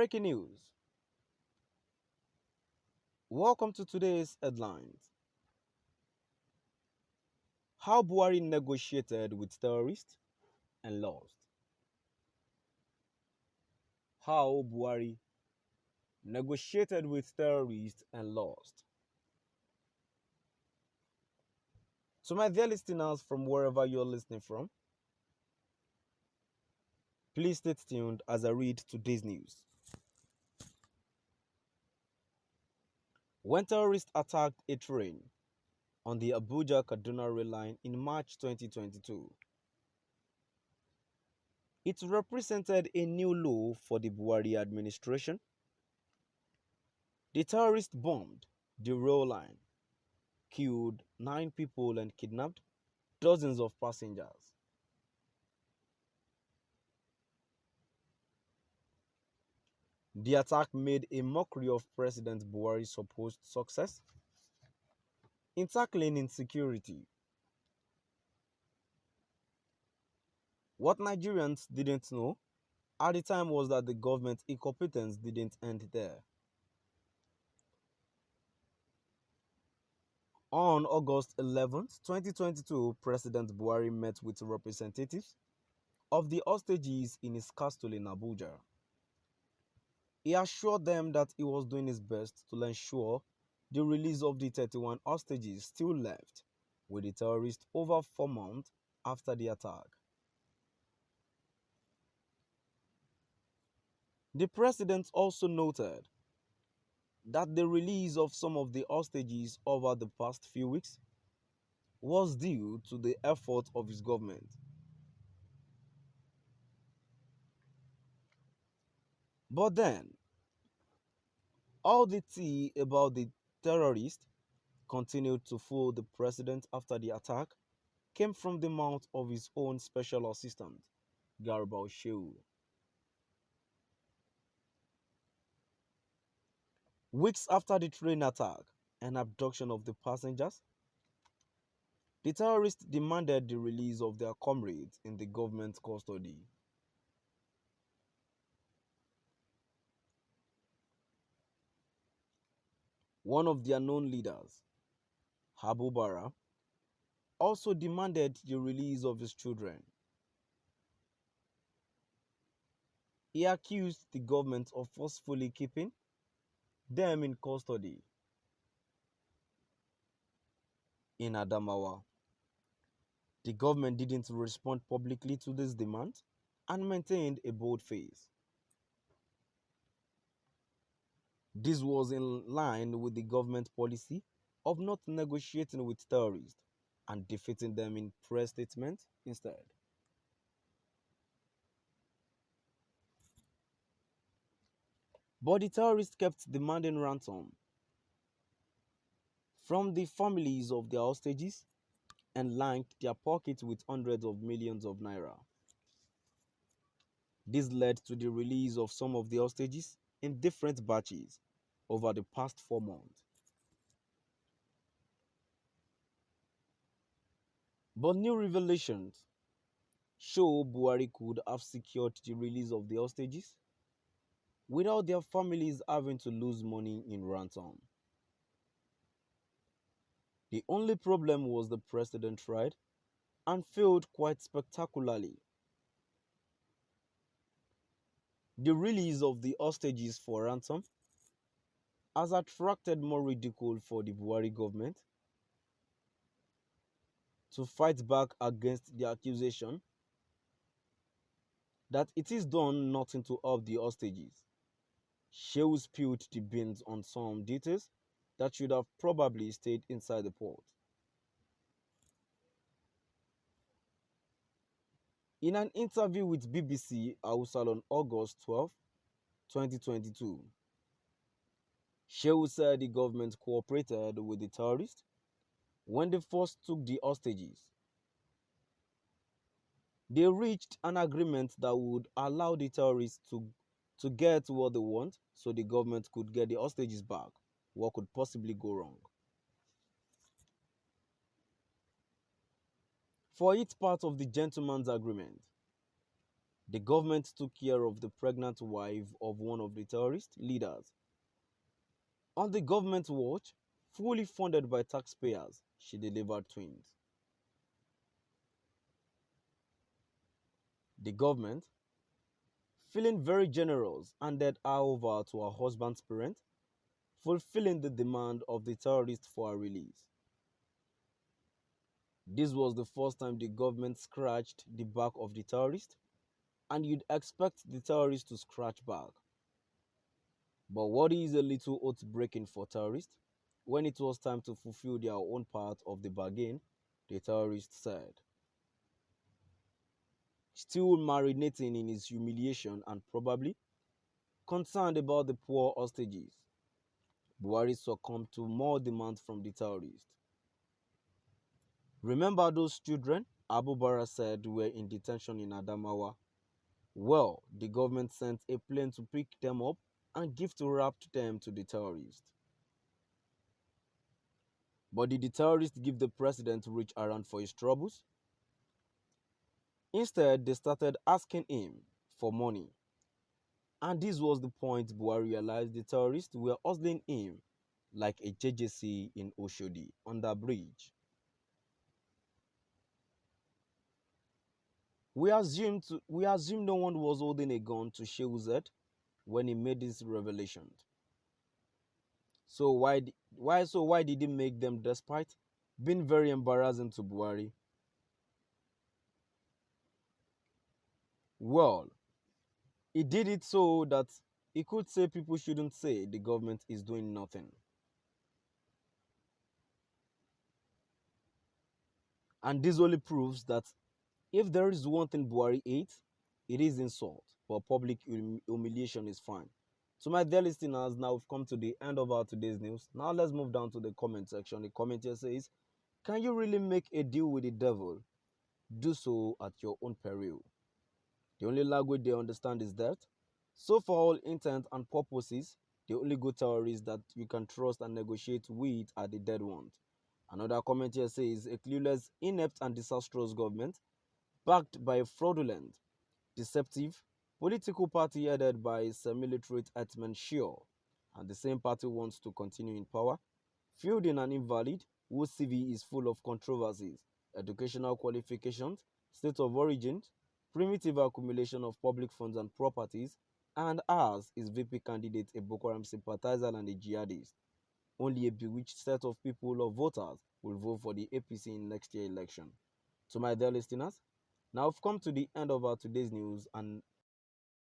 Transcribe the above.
Breaking news. Welcome to today's headlines. How Buhari negotiated with terrorists and lost. How Buhari negotiated with terrorists and lost. So, my dear listeners from wherever you're listening from, please stay tuned as I read today's news. When terrorists attacked a train on the Abuja-Kaduna rail line in March 2022, it represented a new low for the Buhari administration. The terrorists bombed the rail line, killed 9 people and kidnapped dozens of passengers. The attack made a mockery of President Buhari's supposed success in tackling insecurity. What Nigerians didn't know at the time was that the government's incompetence didn't end there. On August 11th, 2022, President Buhari met with representatives of the hostages in his castle in Abuja. He assured them that he was doing his best to ensure the release of the 31 hostages still left with the terrorists over 4 months after the attack. The president also noted that the release of some of the hostages over the past few weeks was due to the effort of his government. But then, all the tea about the terrorists continued to fool the president after the attack came from the mouth of his own special assistant, Garba Shehu. Weeks after the train attack and abduction of the passengers, the terrorists demanded the release of their comrades in the government custody. One of their known leaders, Abu Bara, also demanded the release of his children. He accused the government of forcefully keeping them in custody. In Adamawa, the government didn't respond publicly to this demand and maintained a bold face. This was in line with the government policy of not negotiating with terrorists and defeating them in press statements instead. But the terrorists kept demanding ransom from the families of their hostages and lined their pockets with hundreds of millions of naira. This led to the release of some of the hostages in different batches over the past 4 months. But new revelations show Buhari could have secured the release of the hostages without their families having to lose money in ransom. The only problem was the president tried and failed quite spectacularly. The release of the hostages for ransom has attracted more ridicule for the Buhari government to fight back against the accusation that it is done nothing to help the hostages. Shehu spilled the beans on some details that should have probably stayed inside the port. In an interview with BBC Hausa on August 12, 2022, Shehu said the government cooperated with the terrorists when they first took the hostages. They reached an agreement that would allow the terrorists to get what they want so the government could get the hostages back. What could possibly go wrong? For it's part of the gentleman's agreement. The government took care of the pregnant wife of one of the terrorist leaders. On the government watch, fully funded by taxpayers, she delivered twins. The government, feeling very generous, handed her over to her husband's parents, fulfilling the demand of the terrorist for her release. This was the first time the government scratched the back of the terrorist, and you'd expect the terrorist to scratch back. But what is a little oath breaking for terrorists? When it was time to fulfill their own part of the bargain, the terrorist said, still marinating in his humiliation and probably concerned about the poor hostages, Buhari succumbed to more demands from the terrorists. Remember those children Abu Bara said were in detention in Adamawa? Well, the government sent a plane to pick them up and gift wrapped them to the terrorists. But did the terrorists give the president rich errand for his troubles? Instead, they started asking him for money. And this was the point Buhari realized the terrorists were hustling him like a JJC in Oshodi under bridge. We assume no one was holding a gun to Sheikh's head when he made these revelations. So why did he make them despite being very embarrassing to Buhari? Well, he did it so that he could say people shouldn't say the government is doing nothing. And this only proves that if there is one thing Buhari hates, it is insult, but public humiliation is fine. So my dear listeners, now we've come to the end of our today's news. Now let's move down to the comment section. The comment here says, can you really make a deal with the devil? Do so at your own peril. The only language they understand is that. So for all intent and purposes, the only good terrorists that you can trust and negotiate with are the dead ones. Another comment here says, a clueless, inept and disastrous government backed by a fraudulent, deceptive, political party headed by semi-literate Hetman Shio, and the same party wants to continue in power, fielding an invalid whose CV is full of controversies, educational qualifications, state of origin, primitive accumulation of public funds and properties, and as his VP candidate a Boko Haram sympathizer and a jihadist. Only a bewitched set of people or voters will vote for the APC in next year election. To my dear listeners, now we've come to the end of our today's news, and